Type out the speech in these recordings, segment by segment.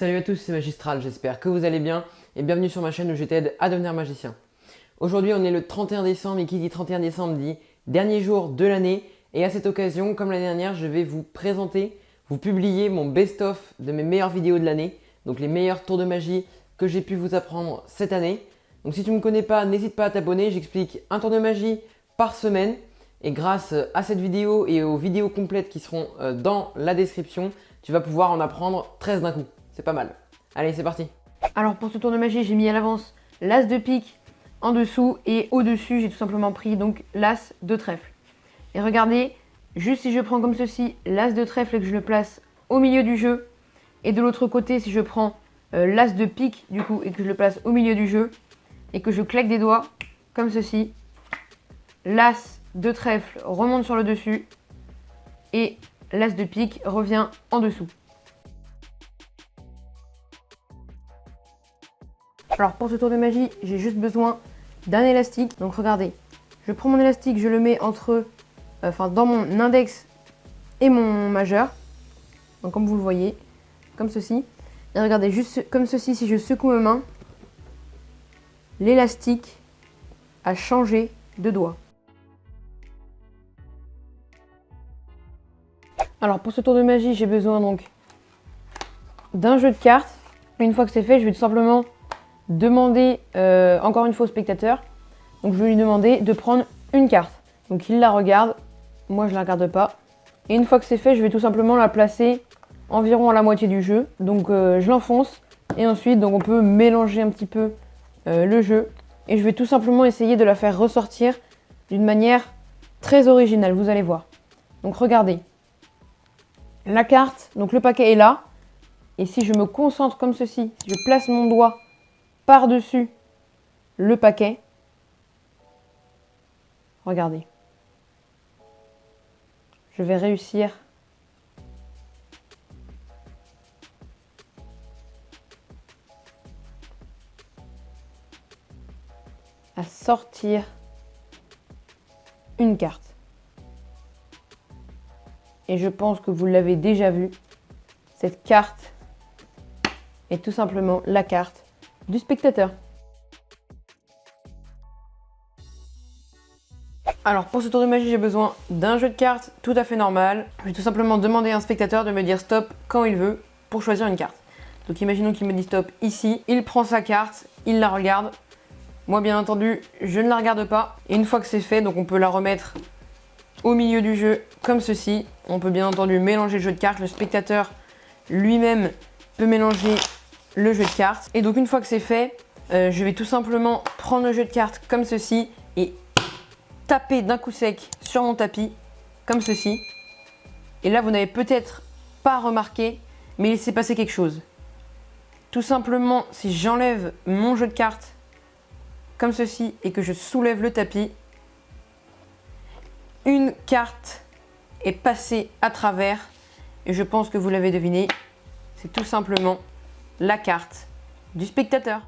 Salut à tous, c'est Magistral, j'espère que vous allez bien et bienvenue sur ma chaîne où je t'aide à devenir magicien. Aujourd'hui on est le 31 décembre et qui dit 31 décembre dit dernier jour de l'année et à cette occasion, comme l'année dernière, je vais vous présenter, vous publier mon best-of de mes meilleures vidéos de l'année, donc les meilleurs tours de magie que j'ai pu vous apprendre cette année. Donc si tu ne me connais pas, n'hésite pas à t'abonner, j'explique un tour de magie par semaine et grâce à cette vidéo et aux vidéos complètes qui seront dans la description, tu vas pouvoir en apprendre 13 d'un coup. C'est pas mal. Allez, c'est parti. Alors pour ce tour de magie, j'ai mis à l'avance l'as de pique en dessous et au-dessus, j'ai tout simplement pris donc l'as de trèfle. Et regardez, juste si je prends comme ceci l'as de trèfle et que je le place au milieu du jeu, et de l'autre côté, si je prends l'as de pique du coup et que je le place au milieu du jeu, et que je claque des doigts comme ceci, l'as de trèfle remonte sur le dessus et l'as de pique revient en dessous. Alors pour ce tour de magie, j'ai juste besoin d'un élastique. Donc regardez, je prends mon élastique, je le mets dans mon index et mon majeur. Donc comme vous le voyez, comme ceci. Et regardez, juste comme ceci, si je secoue ma main, l'élastique a changé de doigt. Alors pour ce tour de magie, j'ai besoin donc d'un jeu de cartes. Une fois que c'est fait, je vais tout simplement demander encore une fois au spectateur. Donc je vais lui demander de prendre une carte. Donc il la regarde, moi je la regarde pas. Et une fois que c'est fait, je vais tout simplement la placer environ à la moitié du jeu. Donc je l'enfonce et ensuite donc on peut mélanger un petit peu le jeu. Et je vais tout simplement essayer de la faire ressortir d'une manière très originale, vous allez voir. Donc regardez, la carte, donc le paquet est là. Et si je me concentre comme ceci, si je place mon doigt par-dessus le paquet, regardez, je vais réussir à sortir une carte. Et je pense que vous l'avez déjà vu, cette carte est tout simplement la carte du spectateur. Alors pour ce tour de magie, j'ai besoin d'un jeu de cartes tout à fait normal. Je vais tout simplement demander à un spectateur de me dire stop quand il veut pour choisir une carte. Donc imaginons qu'il me dit stop ici, il prend sa carte, il la regarde. Moi bien entendu, je ne la regarde pas. Et une fois que c'est fait, donc on peut la remettre au milieu du jeu comme ceci. On peut bien entendu mélanger le jeu de cartes. Le spectateur lui-même peut mélanger le jeu de cartes. Et donc une fois que c'est fait, je vais tout simplement prendre le jeu de cartes comme ceci et taper d'un coup sec sur mon tapis comme ceci. Et là vous n'avez peut-être pas remarqué, mais il s'est passé quelque chose. Tout simplement, si j'enlève mon jeu de cartes comme ceci et que je soulève le tapis, une carte est passée à travers et je pense que vous l'avez deviné, c'est tout simplement la carte du spectateur.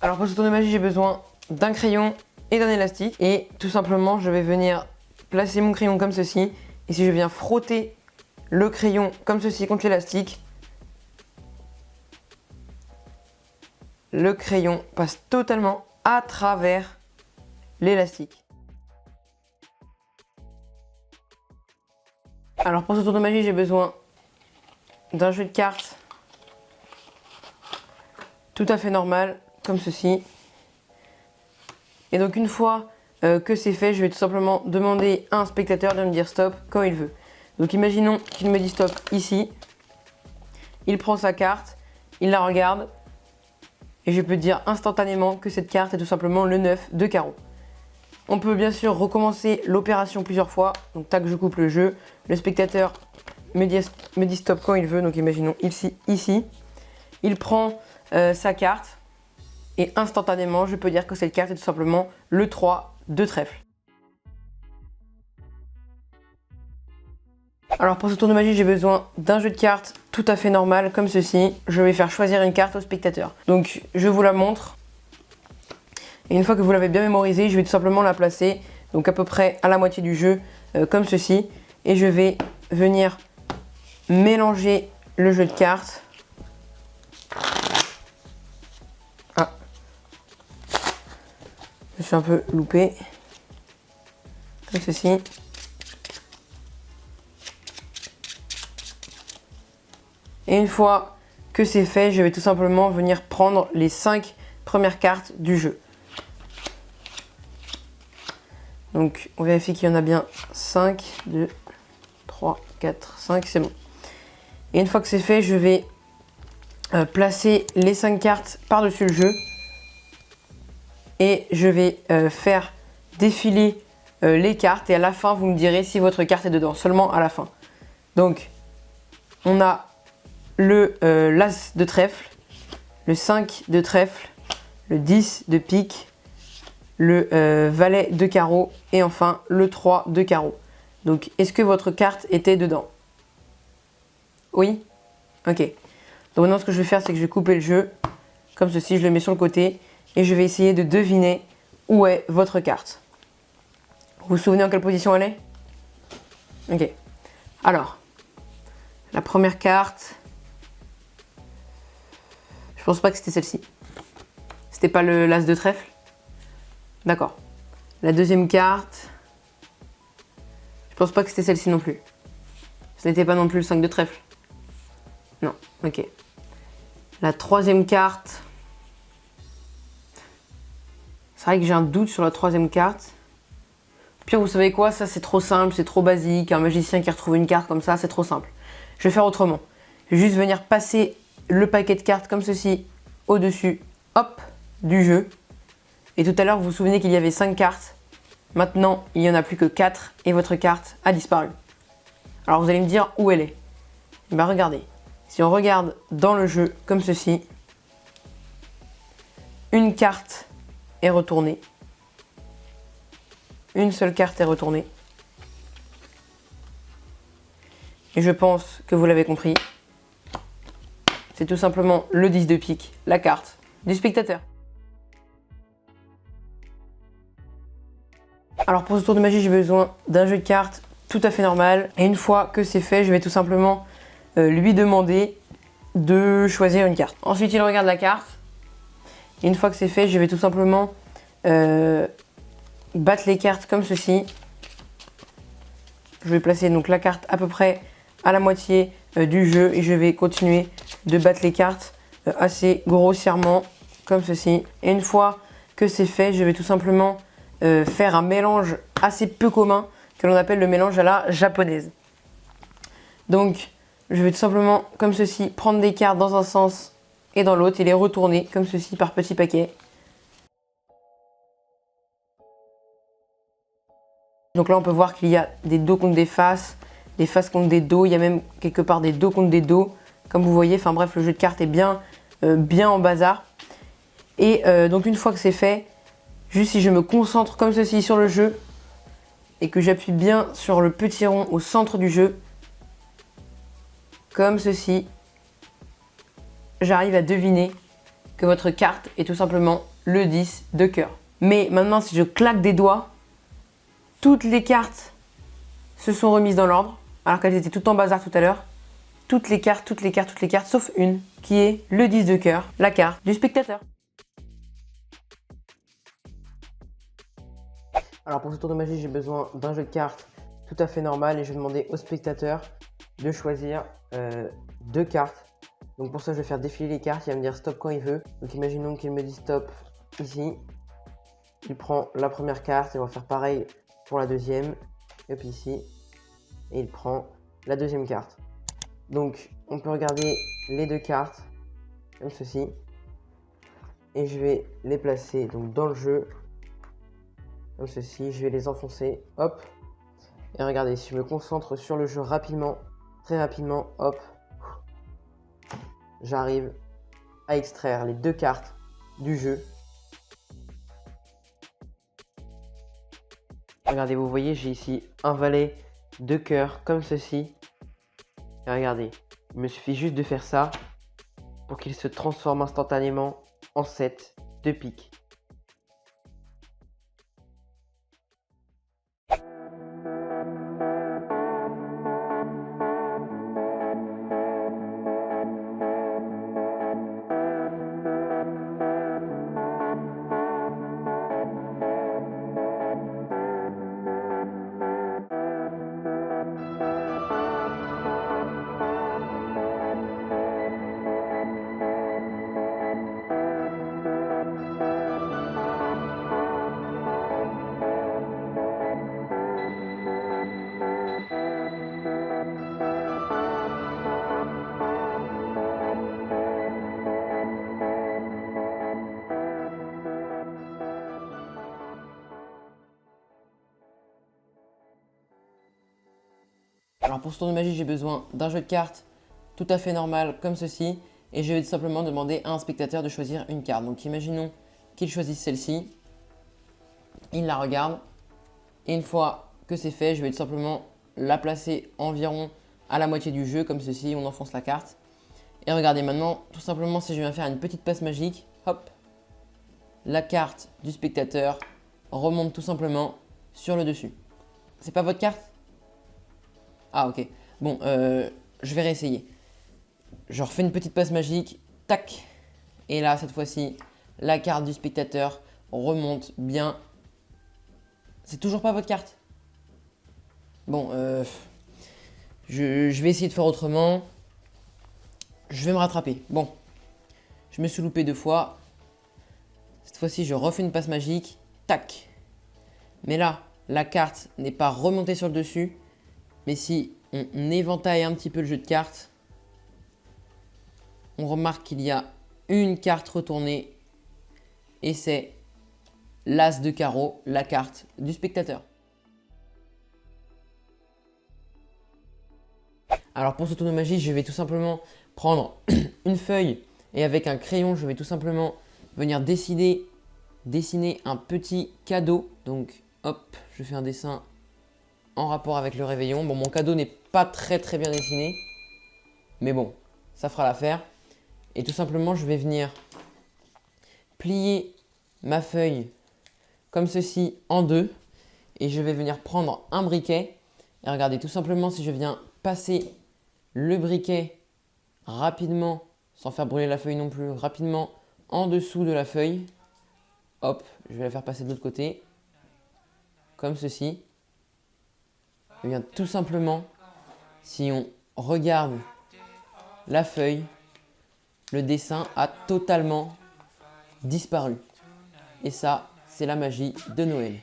Alors pour ce tour de magie, j'ai besoin d'un crayon et d'un élastique. Et tout simplement, je vais venir placer mon crayon comme ceci. Et si je viens frotter le crayon comme ceci contre l'élastique, le crayon passe totalement à travers l'élastique. Alors pour ce tour de magie, j'ai besoin d'un jeu de cartes tout à fait normal, comme ceci. Et donc une fois que c'est fait, je vais tout simplement demander à un spectateur de me dire stop quand il veut. Donc imaginons qu'il me dit stop ici. Il prend sa carte, il la regarde. Et je peux dire instantanément que cette carte est tout simplement le 9 de carreau. On peut bien sûr recommencer l'opération plusieurs fois. Donc tac, je coupe le jeu. Le spectateur me dit stop quand il veut. Donc imaginons ici. Il prend sa carte. Et instantanément, je peux dire que cette carte est tout simplement le 3 de trèfle. Alors pour ce tour de magie, j'ai besoin d'un jeu de cartes tout à fait normal, comme ceci. Je vais faire choisir une carte au spectateur. Donc je vous la montre. Et une fois que vous l'avez bien mémorisée, je vais tout simplement la placer donc à peu près à la moitié du jeu, comme ceci. Et je vais venir mélanger le jeu de cartes. Ah, je suis un peu loupé. Comme ceci. Et une fois que c'est fait, je vais tout simplement venir prendre les 5 premières cartes du jeu. Donc on vérifie qu'il y en a bien 5, 2, 3, 4, 5, c'est bon. Et une fois que c'est fait, je vais placer les 5 cartes par-dessus le jeu. Et je vais faire défiler les cartes. Et à la fin, vous me direz si votre carte est dedans. Seulement à la fin. Donc, on a le l'As de trèfle, le 5 de trèfle, le 10 de pique, le valet de carreau et enfin le 3 de carreau. Donc, est-ce que votre carte était dedans? Oui? Ok. Donc maintenant, ce que je vais faire, c'est que je vais couper le jeu. Comme ceci, je le mets sur le côté. Et je vais essayer de deviner où est votre carte. Vous vous souvenez en quelle position elle est? Ok. Alors, la première carte... Je pense pas que c'était celle-ci. C'était pas le l'As de trèfle? D'accord. La deuxième carte... Je pense pas que c'était celle-ci non plus. Ce n'était pas non plus le 5 de trèfle. Non, ok. La troisième carte... C'est vrai que j'ai un doute sur la troisième carte. Puis vous savez quoi, ça c'est trop simple, c'est trop basique. Un magicien qui retrouve une carte comme ça, c'est trop simple. Je vais faire autrement. Je vais juste venir passer le paquet de cartes comme ceci au-dessus, hop, du jeu. Et tout à l'heure, vous vous souvenez qu'il y avait 5 cartes. Maintenant, il n'y en a plus que 4 et votre carte a disparu. Alors vous allez me dire où elle est. Et bien regardez, si on regarde dans le jeu comme ceci, une carte est retournée. Une seule carte est retournée. Et je pense que vous l'avez compris. C'est tout simplement le 10 de pique, la carte du spectateur. Alors pour ce tour de magie, j'ai besoin d'un jeu de cartes tout à fait normal. Et une fois que c'est fait, je vais tout simplement lui demander de choisir une carte. Ensuite, il regarde la carte. Et une fois que c'est fait, je vais tout simplement battre les cartes comme ceci. Je vais placer donc la carte à peu près à la moitié du jeu et je vais continuer de battre les cartes assez grossièrement comme ceci. Et une fois que c'est fait, je vais tout simplement faire un mélange assez peu commun que l'on appelle le mélange à la japonaise. Donc je vais tout simplement comme ceci prendre des cartes dans un sens et dans l'autre et les retourner comme ceci par petits paquets. Donc là on peut voir qu'il y a des dos contre des faces contre des dos, il y a même quelque part des dos contre des dos, comme vous voyez, enfin bref le jeu de cartes est bien en bazar. Et donc une fois que c'est fait, juste si je me concentre comme ceci sur le jeu et que j'appuie bien sur le petit rond au centre du jeu, comme ceci, j'arrive à deviner que votre carte est tout simplement le 10 de cœur. Mais maintenant si je claque des doigts, toutes les cartes se sont remises dans l'ordre, alors qu'elles étaient toutes en bazar tout à l'heure. Toutes les cartes, sauf une, qui est le 10 de cœur, la carte du spectateur. Alors pour ce tour de magie, j'ai besoin d'un jeu de cartes tout à fait normal et je vais demander au spectateur de choisir 2 cartes. Donc pour ça, je vais faire défiler les cartes, il va me dire stop quand il veut. Donc imaginons qu'il me dit stop ici. Il prend la première carte et on va faire pareil pour la deuxième. Et puis ici. Et il prend la deuxième carte. Donc on peut regarder les 2 cartes comme ceci. Et je vais les placer donc dans le jeu. Comme ceci, je vais les enfoncer, hop. Et regardez, si je me concentre sur le jeu rapidement, très rapidement, hop. J'arrive à extraire les 2 cartes du jeu. Regardez, vous voyez, j'ai ici un valet de cœur comme ceci. Et regardez, il me suffit juste de faire ça pour qu'il se transforme instantanément en 7 de pique. Alors pour ce tour de magie, j'ai besoin d'un jeu de cartes tout à fait normal comme ceci. Et je vais tout simplement demander à un spectateur de choisir une carte. Donc imaginons qu'il choisisse celle-ci. Il la regarde. Et une fois que c'est fait, je vais tout simplement la placer environ à la moitié du jeu, comme ceci. On enfonce la carte. Et regardez maintenant, tout simplement, si je viens faire une petite passe magique, hop, la carte du spectateur remonte tout simplement sur le dessus. C'est pas votre carte? Ah ok. Bon, je vais réessayer. Je refais une petite passe magique, tac. Et là, cette fois-ci, la carte du spectateur remonte bien. C'est toujours pas votre carte? Bon, je vais essayer de faire autrement. Je vais me rattraper. Bon, je me suis loupé 2 fois. Cette fois-ci, je refais une passe magique, tac. Mais là, la carte n'est pas remontée sur le dessus. Mais si on éventaille un petit peu le jeu de cartes, on remarque qu'il y a une carte retournée et c'est l'As de carreau, la carte du spectateur. Alors pour ce tour de magie, je vais tout simplement prendre une feuille et avec un crayon, je vais tout simplement venir dessiner un petit cadeau. Donc hop, je fais un dessin en rapport avec le réveillon. Bon, mon cadeau n'est pas très bien dessiné, mais bon, ça fera l'affaire. Et tout simplement, je vais venir plier ma feuille comme ceci en deux. Et je vais venir prendre un briquet. Et regardez, tout simplement, si je viens passer le briquet rapidement, sans faire brûler la feuille non plus, rapidement en dessous de la feuille. Hop, je vais la faire passer de l'autre côté. Comme ceci. Et bien tout simplement, si on regarde la feuille, le dessin a totalement disparu. Et ça, c'est la magie de Noël.